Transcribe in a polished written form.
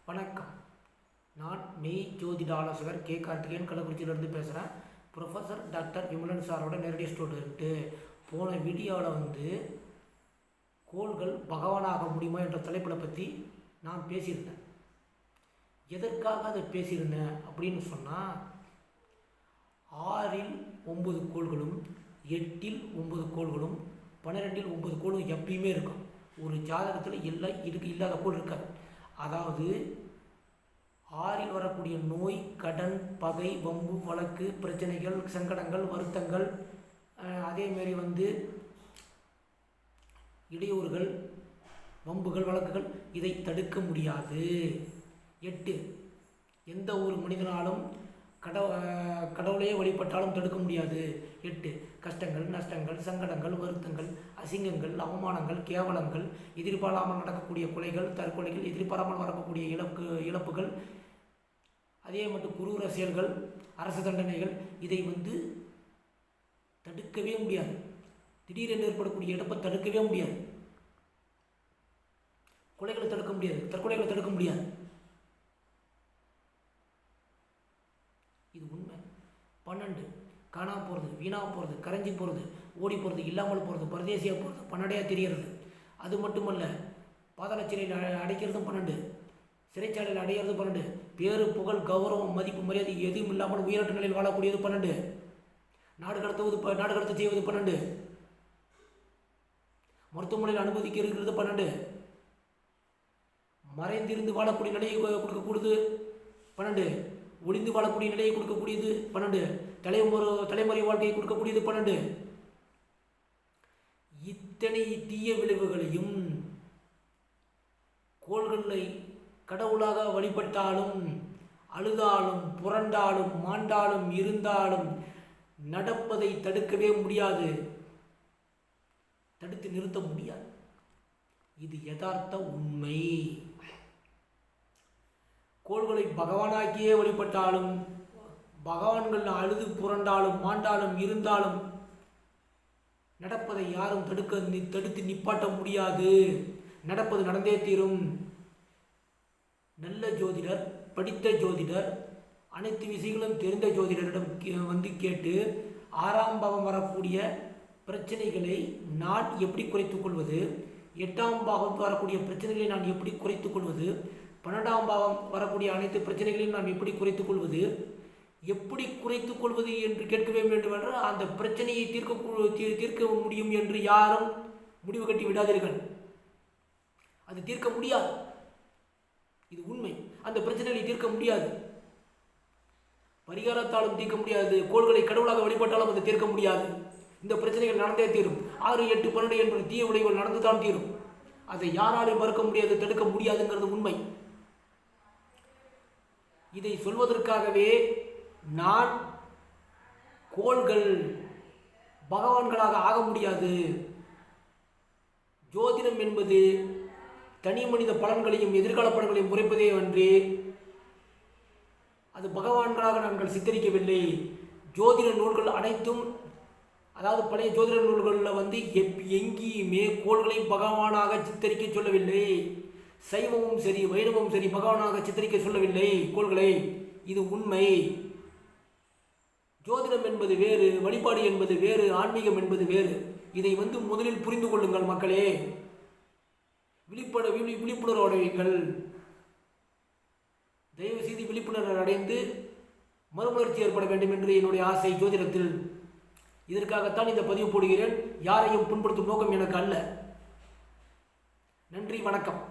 வணக்கம். நான் மெய் ஜோதிட ஆலோசகர் கே. கார்த்திகேயன், கள்ளக்குறிச்சியிலேருந்து பேசுகிறேன். ப்ரொஃபஸர் டாக்டர் விமலன் சாரோட நேரடி ஸ்டூடெண்ட்டு. போன வீடியோவில் கோள்கள் பகவானாக முடியுமா என்ற தலைப்பில் பற்றி நான் பேசியிருந்தேன். எதற்காக அதை பேசியிருந்தேன் அப்படின்னு சொன்னால், 6ல் 9 கோள்களும் 8ல் 9 கோள்களும் 12ல் 9 கோளும் எப்பயுமே இருக்கும். ஒரு ஜாதகத்தில் இல்லாத கோள் இருக்காது. அதாவது 6ல் வரக்கூடிய நோய், கடன், பகை, வம்பு, வழக்கு, பிரச்சனைகள், சங்கடங்கள், வருத்தங்கள், அதேமாரி இடையூறுகள், வம்புகள், வழக்குகள், இதை தடுக்க முடியாது. 8 எந்த ஒரு மனிதனாலும் கடவுளையே வழிபட்டாலும் தடுக்க முடியாது. 8 கஷ்டங்கள், நஷ்டங்கள், சங்கடங்கள், வருத்தங்கள், அசிங்கங்கள், அவமானங்கள், கேவலங்கள், எதிர்பாராமல் நடக்கக்கூடிய கொலைகள், தற்கொலைகள், எதிர்பாராமல் வரக்கூடிய இழப்புகள், அதே மட்டும் குரூர செயல்கள், அரசு தண்டனைகள், இதை தடுக்கவே முடியாது. திடீரென்று ஏற்படக்கூடிய இழப்பை தடுக்கவே முடியாது. கொலைகளை தடுக்க முடியாது, தற்கொலைகளை தடுக்க முடியாது. இது உண்மை. 12 காணாம போகிறது, வீணாக போகிறது, கரைஞ்சி போகிறது, ஓடி போகிறது, இல்லாமல் போகிறது, பரதேசியாக போகிறது, பன்னடையாக தெரியறது. அது மட்டுமல்ல, பாதாள சிறையில் அடைக்கிறதும் 12, சிறைச்சாலையில் அடையிறது 12, பேரு, புகழ், கௌரவம், மதிப்பு, மரியாதை எதுவும் இல்லாமல் உயிரற்ற நிலையில் வாழக்கூடியது 12, நாடு கடத்த செய்வது 12, மருத்துவமனையில் அனுமதிக்க இருக்கிறது 12, மறைந்திருந்து வாழக்கூடிய நிலையை கொடுக்கக்கூடியது 12, ஒளிந்து வாழக்கூடிய நிலையை கொடுக்கக்கூடியது 12, தலைமுறை வாழ்க்கையை கொடுக்கக்கூடியது 12. இத்தனை தீய விளைவுகளையும் கோள்களை கடவுளாக வழிபட்டாலும், அழுதாலும், புரண்டாலும், மாண்டாலும், இருந்தாலும் நடப்பதை தடுக்கவே முடியாது, தடுத்து நிறுத்த முடியாது. இது யதார்த்த உண்மை. கோள்களை பகவானாக்கியே வழிபட்டாலும், பகவான்கள் அழுது புரண்டாலும், மாண்டாலும், இருந்தாலும் நடப்பதை யாரும் தடுத்து நிப்பாட்ட முடியாது. நடப்பது நடந்தே தீரும். நல்ல ஜோதிடர், படித்த ஜோதிடர், அனைத்து விஷயங்களும் தெரிந்த ஜோதிடரிடம் கேட்டு 6ஆம் பாவம் வரக்கூடிய பிரச்சனைகளை நான் எப்படி குறைத்துக் கொள்வது, 8ஆம் பாவம் வரக்கூடிய பிரச்சனைகளை நான் எப்படி குறைத்துக் கொள்வது, 12ஆம் பாவம் வரக்கூடிய அனைத்து பிரச்சனைகளையும் நாம் எப்படி குறைத்துக் கொள்வது, எப்படி குறைத்துக் கொள்வது என்று கேட்கவே வேண்டும் என்றால், அந்த பிரச்சனையை தீர்க்க முடியும் என்று யாரும் முடிவு கட்டி விடாதீர்கள். அது தீர்க்க முடியாது. இது உண்மை. அந்த பிரச்சனைகளை தீர்க்க முடியாது. பரிகாரத்தாலும் தீர்க்க முடியாது. கோள்களை கடவுளாக வழிபட்டாலும் அதை தீர்க்க முடியாது. இந்த பிரச்சனைகள் நடந்தே தீரும். 6, 8, 12 என்ற தீய விளைவுகள் நடந்துதான் தீரும். அதை யாராலும் மறுக்க முடியாது, தடுக்க முடியாதுங்கிறது உண்மை. இதை சொல்வதற்காகவே நான் கோள்கள் பகவான்களாக ஆக முடியாது, ஜோதிடம் என்பது தனி மனித பலன்களையும் எதிர்கால பலன்களையும் குறைப்பதே அன்றி அது பகவான்களாக நாங்கள் சித்தரிக்கவில்லை. ஜோதிட நூல்கள் அனைத்தும், அதாவது பழைய ஜோதிட நூல்களில் எங்கேயுமே கோள்களை பகவானாக சித்தரிக்க சொல்லவில்லை. சைவமும் சரி, வைணவமும் சரி, பகவானாக சித்தரிக்க சொல்லவில்லை கோள்களை. இது உண்மை. ஜோதிடம் என்பது வேறு, வழிபாடு என்பது வேறு, ஆன்மீகம் என்பது வேறு. இதை முதலில் புரிந்து கொள்ளுங்கள் மக்களே. விழிப்புணர்வு அடைவீர்கள். தயவு செய்து விழிப்புணர்வு அடைந்து மறுமலர்ச்சி ஏற்பட வேண்டும் என்று என்னுடைய ஆசை ஜோதிடத்தில். இதற்காகத்தான் இந்த பதிவு போடுகிறேன். யாரையும் புண்படுத்தும் நோக்கம் எனக்கு அல்ல. நன்றி, வணக்கம்.